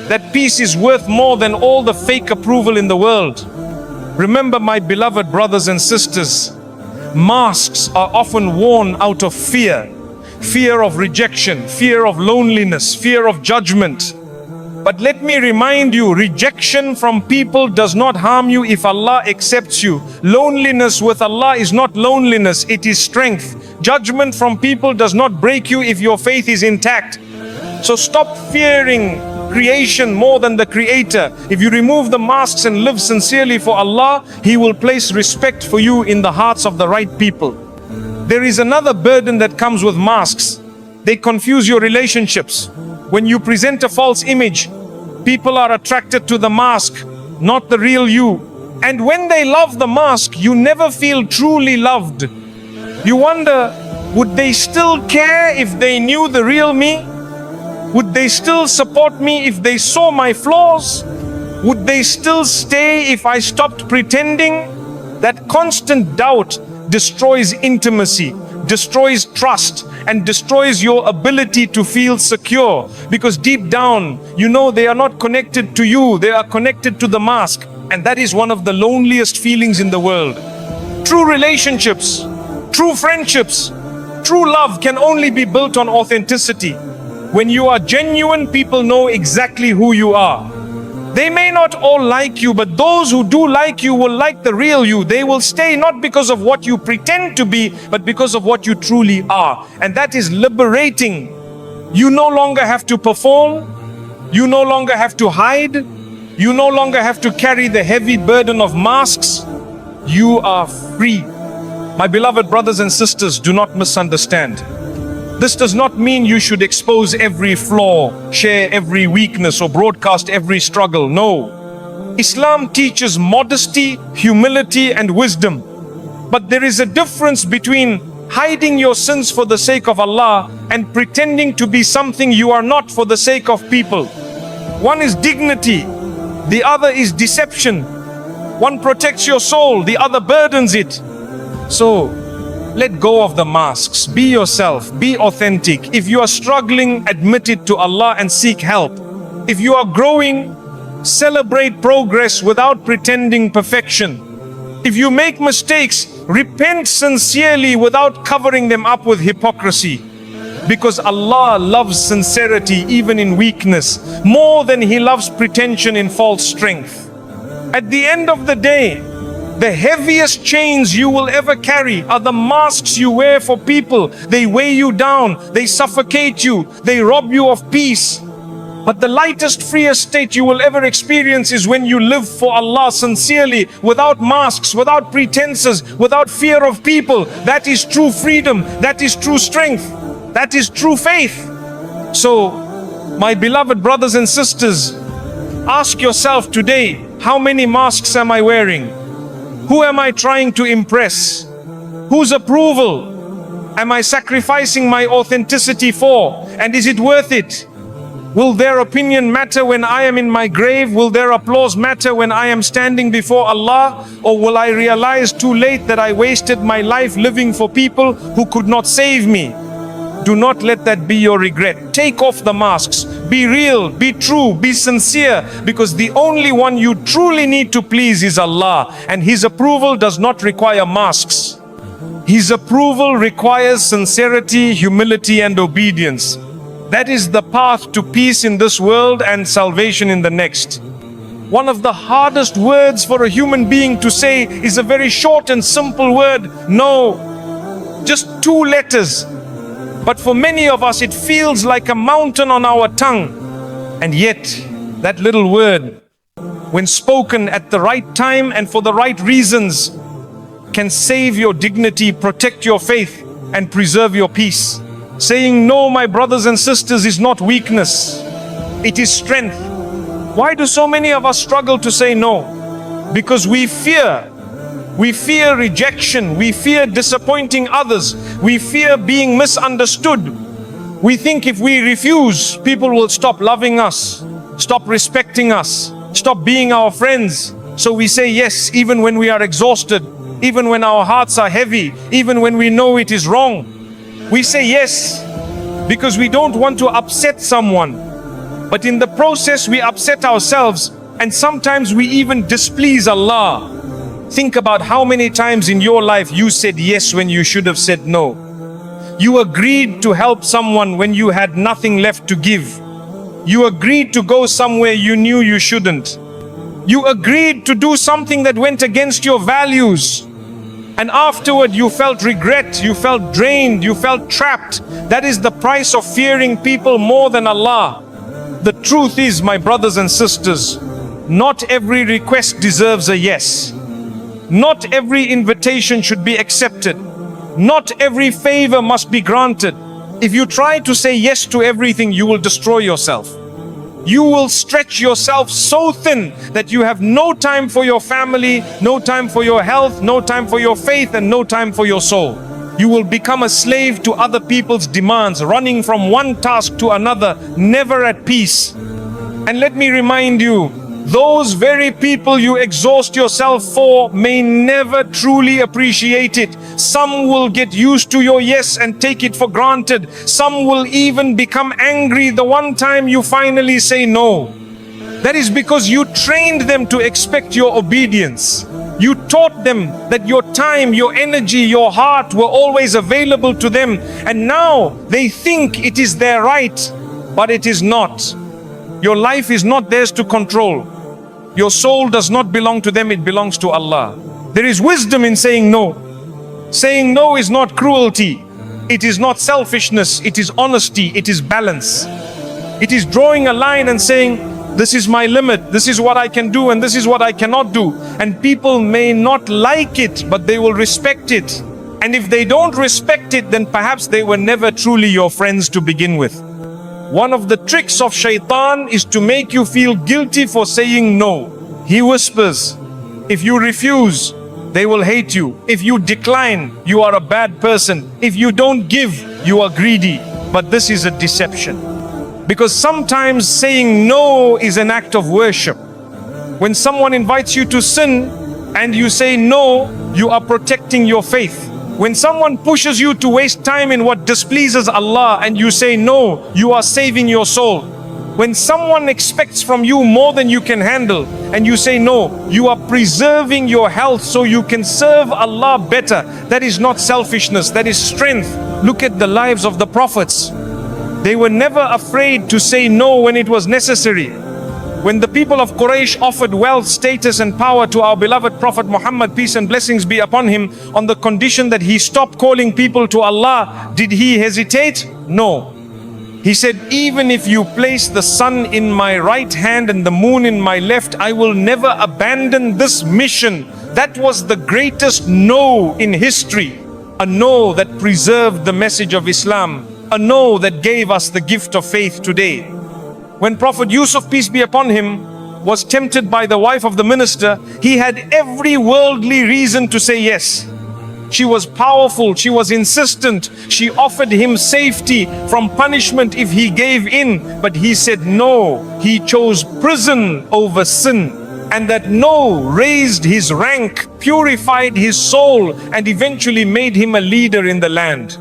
That peace is worth more than all the fake approval in the world. Remember, my beloved brothers and sisters, masks are often worn out of fear. Fear of rejection, fear of loneliness, fear of judgment. But let me remind you, rejection from people does not harm you if Allah accepts you. Loneliness with Allah is not loneliness, it is strength. Judgment from people does not break you if your faith is intact. So stop fearing creation more than the Creator. If you remove the masks and live sincerely for Allah, He will place respect for you in the hearts of the right people. There is another burden that comes with masks. They confuse your relationships. When you present a false image, people are attracted to the mask, not the real you. And when they love the mask, you never feel truly loved. You wonder, would they still care if they knew the real me? Would they still support me if they saw my flaws? Would they still stay if I stopped pretending? That constant doubt destroys intimacy, destroys trust, and destroys your ability to feel secure. Because deep down, you know they are not connected to you, they are connected to the mask. And that is one of the loneliest feelings in the world. True relationships, true friendships, true love can only be built on authenticity. When you are genuine, people know exactly who you are. They may not all like you, but those who do like you will like the real you. They will stay not because of what you pretend to be, but because of what you truly are. And that is liberating. You no longer have to perform. You no longer have to hide. You no longer have to carry the heavy burden of masks. You are free. My beloved brothers and sisters, do not misunderstand. This does not mean you should expose every flaw, share every weakness, or broadcast every struggle. No. Islam teaches modesty, humility, and wisdom. But there is a difference between hiding your sins for the sake of Allah and pretending to be something you are not for the sake of people. One is dignity, the other is deception. One protects your soul, the other burdens it. So, let go of the masks. Be yourself. Be authentic. If you are struggling, admit it to Allah and seek help. If you are growing, celebrate progress without pretending perfection. If you make mistakes, repent sincerely without covering them up with hypocrisy. Because Allah loves sincerity even in weakness, more than He loves pretension in false strength. At the end of the day, the heaviest chains you will ever carry are the masks you wear for people. They weigh you down, they suffocate you, they rob you of peace. But the lightest, freest state you will ever experience is when you live for Allah sincerely, without masks, without pretenses, without fear of people. That is true freedom, that is true strength, that is true faith. So, my beloved brothers and sisters, ask yourself today, how many masks am I wearing? Who am I trying to impress? Whose approval am I sacrificing my authenticity for? And is it worth it? Will their opinion matter when I am in my grave? Will their applause matter when I am standing before Allah? Or will I realize too late that I wasted my life living for people who could not save me? Do not let that be your regret. Take off the masks. Be real, be true, be sincere, because the only one you truly need to please is Allah, and His approval does not require masks. His approval requires sincerity, humility, and obedience. That is the path to peace in this world and salvation in the next. One of the hardest words for a human being to say is a very short and simple word, no. Just 2 letters. But for many of us, it feels like a mountain on our tongue. And yet, that little word, when spoken at the right time and for the right reasons, can save your dignity, protect your faith, and preserve your peace. Saying no, my brothers and sisters, is not weakness. It is strength. Why do so many of us struggle to say no? Because we fear. We fear rejection. We fear disappointing others. We fear being misunderstood. We think if we refuse, people will stop loving us, stop respecting us, stop being our friends. So we say yes, even when we are exhausted, even when our hearts are heavy, even when we know it is wrong. We say yes because we don't want to upset someone. But in the process, we upset ourselves, and sometimes we even displease Allah. Think about how many times in your life you said yes when you should have said no. You agreed to help someone when you had nothing left to give. You agreed to go somewhere you knew you shouldn't. You agreed to do something that went against your values. and afterward you felt regret, you felt drained, you felt trapped. That is the price of fearing people more than Allah. The truth is, my brothers and sisters, not every request deserves a yes. Not every invitation should be accepted. Not every favor must be granted. If you try to say yes to everything, you will destroy yourself. You will stretch yourself so thin that you have no time for your family, no time for your health, no time for your faith, and no time for your soul. You will become a slave to other people's demands, running from one task to another, never at peace. And let me remind you, those very people you exhaust yourself for may never truly appreciate it. Some will get used to your yes and take it for granted. Some will even become angry the one time you finally say no. That is because you trained them to expect your obedience. You taught them that your time, your energy, your heart were always available to them. And now they think it is their right, but it is not. Your life is not theirs to control. Your soul does not belong to them, it belongs to Allah. There is wisdom in saying no. Saying no is not cruelty. It is not selfishness. It is honesty. It is balance. It is drawing a line and saying, this is my limit. This is what I can do and this is what I cannot do. And people may not like it, but they will respect it. And if they don't respect it, then perhaps they were never truly your friends to begin with. One of the tricks of shaitan is to make you feel guilty for saying no. He whispers, if you refuse, they will hate you. If you decline, you are a bad person. If you don't give, you are greedy. But this is a deception. Because sometimes saying no is an act of worship. When someone invites you to sin and you say no, you are protecting your faith. When someone pushes you to waste time in what displeases Allah and you say no, you are saving your soul. When someone expects from you more than you can handle and you say no, you are preserving your health so you can serve Allah better. That is not selfishness, that is strength. Look at the lives of the prophets. They were never afraid to say no when it was necessary. When the people of Quraysh offered wealth, status and power to our beloved Prophet Muhammad, peace and blessings be upon him, on the condition that he stopped calling people to Allah, did he hesitate? No. He said, even if you place the sun in my right hand and the moon in my left, I will never abandon this mission. That was the greatest no in history. A no that preserved the message of Islam. A no that gave us the gift of faith today. When Prophet Yusuf, peace be upon him, was tempted by the wife of the minister, he had every worldly reason to say yes. She was powerful, she was insistent, she offered him safety from punishment if he gave in, but he said no. He chose prison over sin, and that no raised his rank, purified his soul, and eventually made him a leader in the land.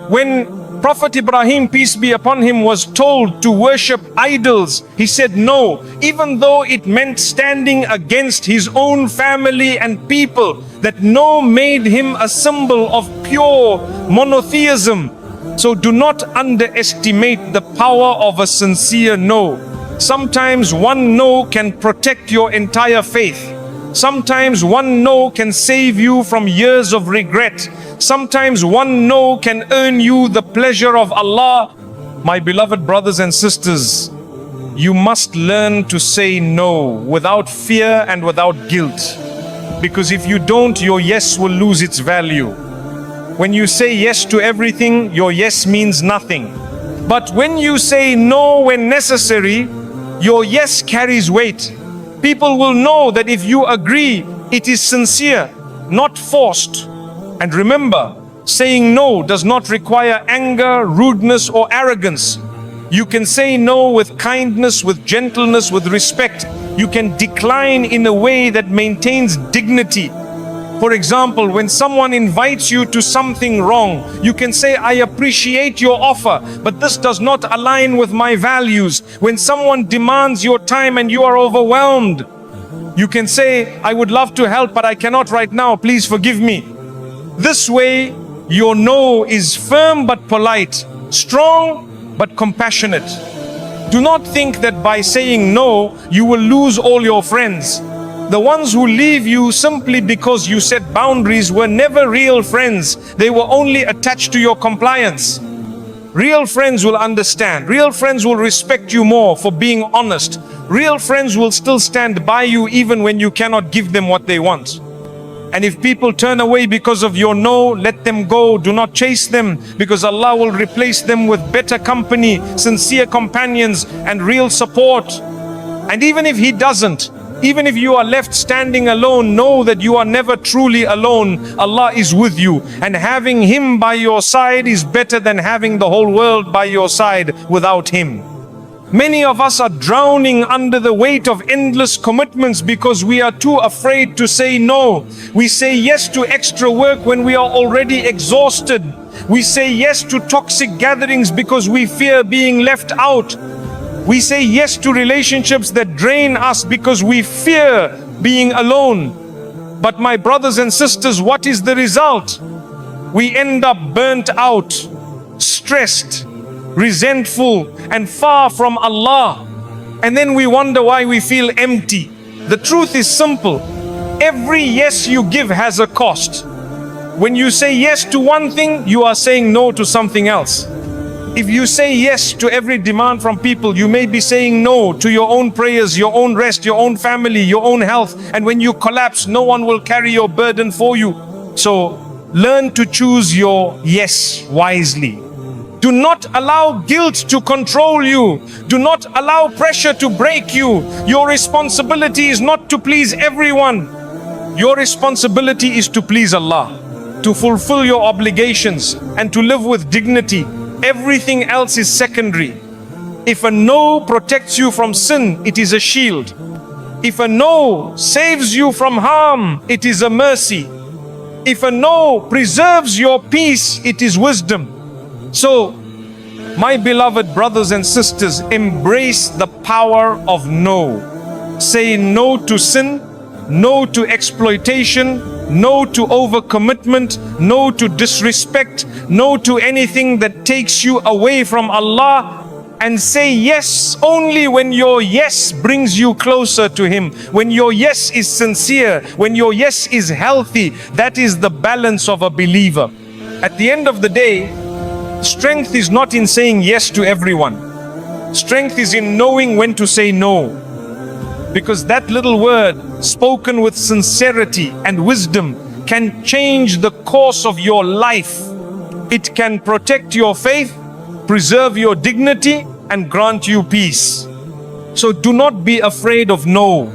When Prophet Ibrahim, peace be upon him, was told to worship idols, he said no, even though it meant standing against his own family and people. That no made him a symbol of pure monotheism. So do not underestimate the power of a sincere no. Sometimes one no can protect your entire faith. Sometimes one no can save you from years of regret. Sometimes one no can earn you the pleasure of Allah. My beloved brothers and sisters, you must learn to say no without fear and without guilt. Because if you don't, your yes will lose its value. When you say yes to everything, your yes means nothing. But when you say no when necessary, your yes carries weight. People will know that if you agree, it is sincere, not forced. And remember, saying no does not require anger, rudeness, or arrogance. You can say no with kindness, with gentleness, with respect. You can decline in a way that maintains dignity. For example, when someone invites you to something wrong, you can say, I appreciate your offer, but this does not align with my values. When someone demands your time and you are overwhelmed, you can say, I would love to help, but I cannot right now. Please forgive me. This way, your no is firm but polite, strong but compassionate. Do not think that by saying no, you will lose all your friends. The ones who leave you simply because you set boundaries were never real friends. They were only attached to your compliance. Real friends will understand. Real friends will respect you more for being honest. Real friends will still stand by you even when you cannot give them what they want. And if people turn away because of your no, let them go. Do not chase them, because Allah will replace them with better company, sincere companions, and real support. And even if He doesn't, even if you are left standing alone, know that you are never truly alone. Allah is with you, and having Him by your side is better than having the whole world by your side without Him. Many of us are drowning under the weight of endless commitments because we are too afraid to say no. We say yes to extra work when we are already exhausted. We say yes to toxic gatherings because we fear being left out. We say yes to relationships that drain us because we fear being alone. But my brothers and sisters, what is the result? We end up burnt out, stressed, resentful, and far from Allah. And then we wonder why we feel empty. The truth is simple. Every yes you give has a cost. When you say yes to one thing, you are saying no to something else. If you say yes to every demand from people, you may be saying no to your own prayers, your own rest, your own family, your own health. And when you collapse, no one will carry your burden for you. So learn to choose your yes wisely. Do not allow guilt to control you. Do not allow pressure to break you. Your responsibility is not to please everyone. Your responsibility is to please Allah, to fulfill your obligations, and to live with dignity. Everything else is secondary. If a no protects you from sin, it is a shield. If a no saves you from harm, it is a mercy. If a no preserves your peace, it is wisdom. So, my beloved brothers and sisters, embrace the power of no. Say no to sin, no to exploitation, no to overcommitment, no to disrespect, no to anything that takes you away from Allah, and say yes only when your yes brings you closer to Him. When your yes is sincere, when your yes is healthy, that is the balance of a believer. At the end of the day, strength is not in saying yes to everyone. Strength is in knowing when to say no. Because that little word, spoken with sincerity and wisdom, can change the course of your life. It can protect your faith, preserve your dignity, and grant you peace. So do not be afraid of no.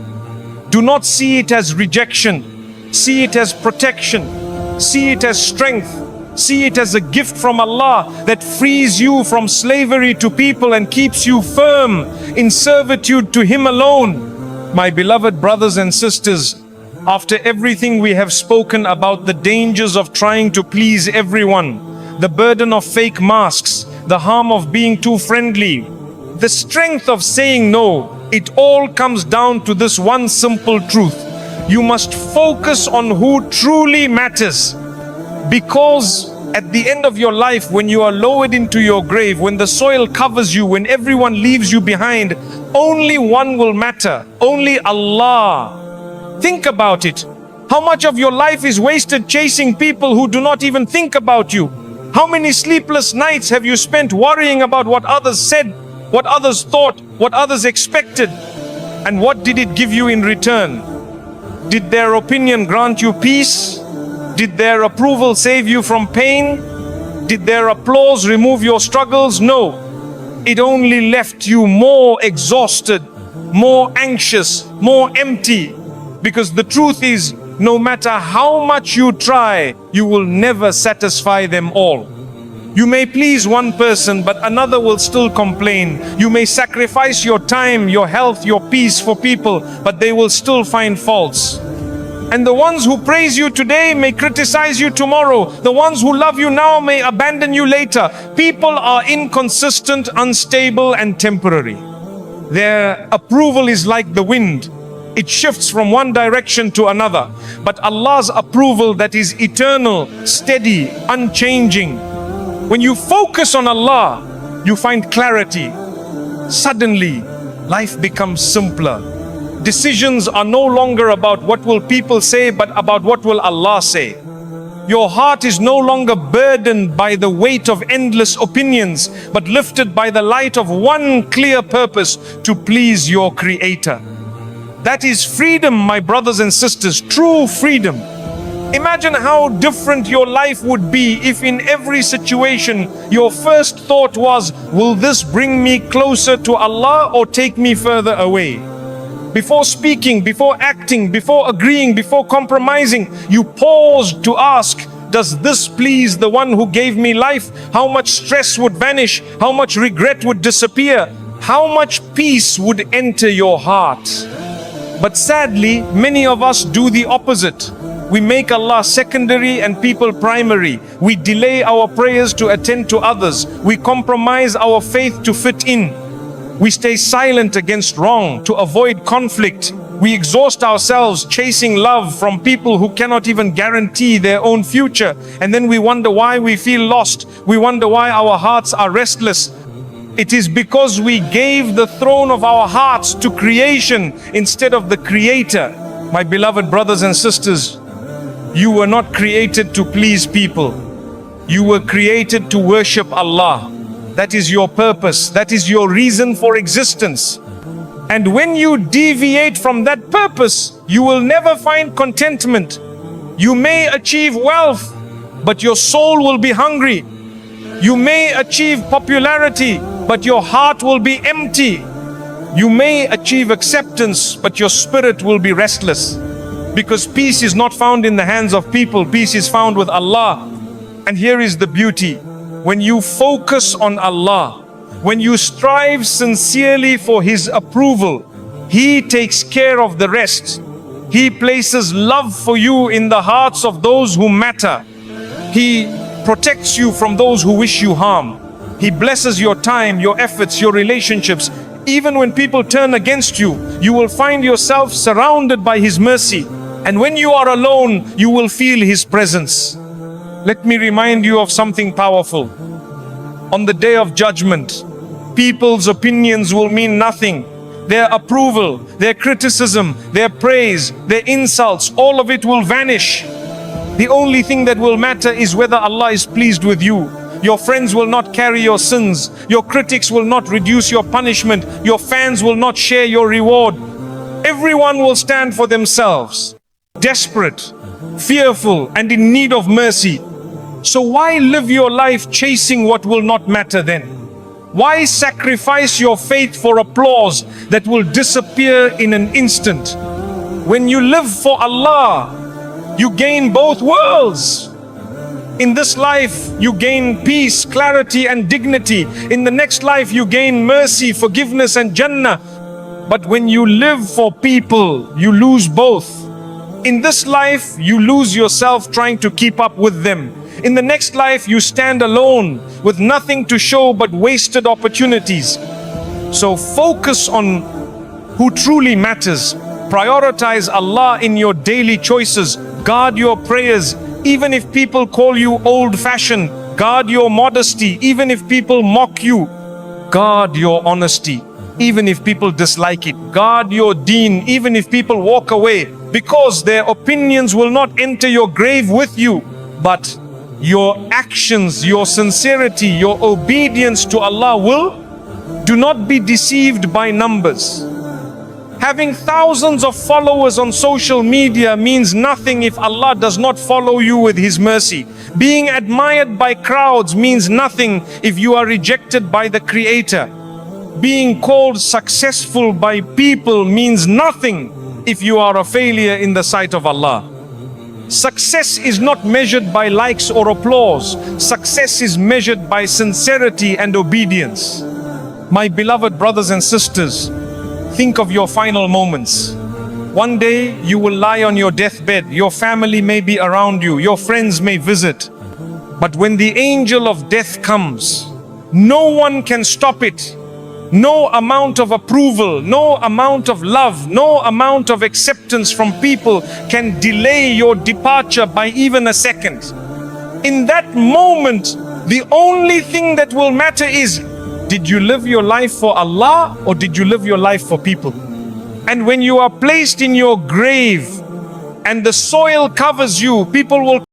Do not see it as rejection. See it as protection. See it as strength. See it as a gift from Allah that frees you from slavery to people and keeps you firm in servitude to Him alone. My beloved brothers and sisters, after everything we have spoken about the dangers of trying to please everyone, the burden of fake masks, the harm of being too friendly, the strength of saying no, it all comes down to this one simple truth. You must focus on who truly matters. Because at the end of your life, when you are lowered into your grave, when the soil covers you, when everyone leaves you behind, only one will matter, only Allah. Think about it. How much of your life is wasted chasing people who do not even think about you? How many sleepless nights have you spent worrying about what others said, what others thought, what others expected? And what did it give you in return? Did their opinion grant you peace? Did their approval save you from pain? Did their applause remove your struggles? No. It only left you more exhausted, more anxious, more empty. Because the truth is, no matter how much you try, you will never satisfy them all. You may please one person, but another will still complain. You may sacrifice your time, your health, your peace for people, but they will still find faults. And the ones who praise you today may criticize you tomorrow. The ones who love you now may abandon you later. People are inconsistent, unstable, and temporary. Their approval is like the wind. It shifts from one direction to another. But Allah's approval, that is eternal, steady, unchanging. When you focus on Allah, you find clarity. Suddenly, life becomes simpler. decisions are no longer about what will people say, but about what will Allah say. Your heart is no longer burdened by the weight of endless opinions, but lifted by the light of one clear purpose: to please your Creator. That is freedom, my brothers and sisters, true freedom. Imagine how different your life would be if in every situation your first thought was, will this bring me closer to Allah or take me further away? Before speaking, before acting, before agreeing, before compromising, you paused to ask, does this please the one who gave me life? How much stress would vanish? How much regret would disappear? How much peace would enter your heart? But sadly, many of us do the opposite. We make Allah secondary and people primary. We delay our prayers to attend to others. We compromise our faith to fit in. We stay silent against wrong to avoid conflict. We exhaust ourselves chasing love from people who cannot even guarantee their own future. And then we wonder why we feel lost. We wonder why our hearts are restless. It is because we gave the throne of our hearts to creation instead of the Creator. My beloved brothers and sisters, you were not created to please people. You were created to worship Allah. That is your purpose. That is your reason for existence. And when you deviate from that purpose, you will never find contentment. You may achieve wealth, but your soul will be hungry. You may achieve popularity, but your heart will be empty. You may achieve acceptance, but your spirit will be restless. Because peace is not found in the hands of people, peace is found with Allah. And here is the beauty. When you focus on Allah, when you strive sincerely for His approval, He takes care of the rest. He places love for you in the hearts of those who matter. He protects you from those who wish you harm. He blesses your time, your efforts, your relationships. Even when people turn against you, you will find yourself surrounded by His mercy. And when you are alone, you will feel His presence. Let me remind you of something powerful. On the day of judgment, people's opinions will mean nothing. Their approval, their criticism, their praise, their insults, all of it will vanish. The only thing that will matter is whether Allah is pleased with you. Your friends will not carry your sins. Your critics will not reduce your punishment. Your fans will not share your reward. Everyone will stand for themselves, desperate, fearful, and in need of mercy. So why live your life chasing what will not matter then? Why sacrifice your faith for applause that will disappear in an instant? When you live for Allah, you gain both worlds. In this life, you gain peace, clarity, and dignity. In the next life, you gain mercy, forgiveness, and Jannah. But when you live for people, you lose both. In this life, you lose yourself trying to keep up with them. In the next life, you stand alone with nothing to show but wasted opportunities. So focus on who truly matters. Prioritize Allah in your daily choices. Guard your prayers, even if people call you old-fashioned. Guard your modesty, even if people mock you. Guard your honesty, even if people dislike it. Guard your deen, even if people walk away, because their opinions will not enter your grave with you, but your actions, your sincerity, your obedience to Allah will. Do not be deceived by numbers. Having thousands of followers on social media means nothing if Allah does not follow you with His mercy. Being admired by crowds means nothing if you are rejected by the Creator. Being called successful by people means nothing if you are a failure in the sight of Allah. Success is not measured by likes or applause. Success is measured by sincerity and obedience. My beloved brothers and sisters, think of your final moments. One day you will lie on your deathbed. Your family may be around you. Your friends may visit. But when the angel of death comes, no one can stop it. No amount of approval, no amount of love, no amount of acceptance from people can delay your departure by even a second. In that moment, the only thing that will matter is, did you live your life for Allah or did you live your life for people? And when you are placed in your grave and the soil covers you, people will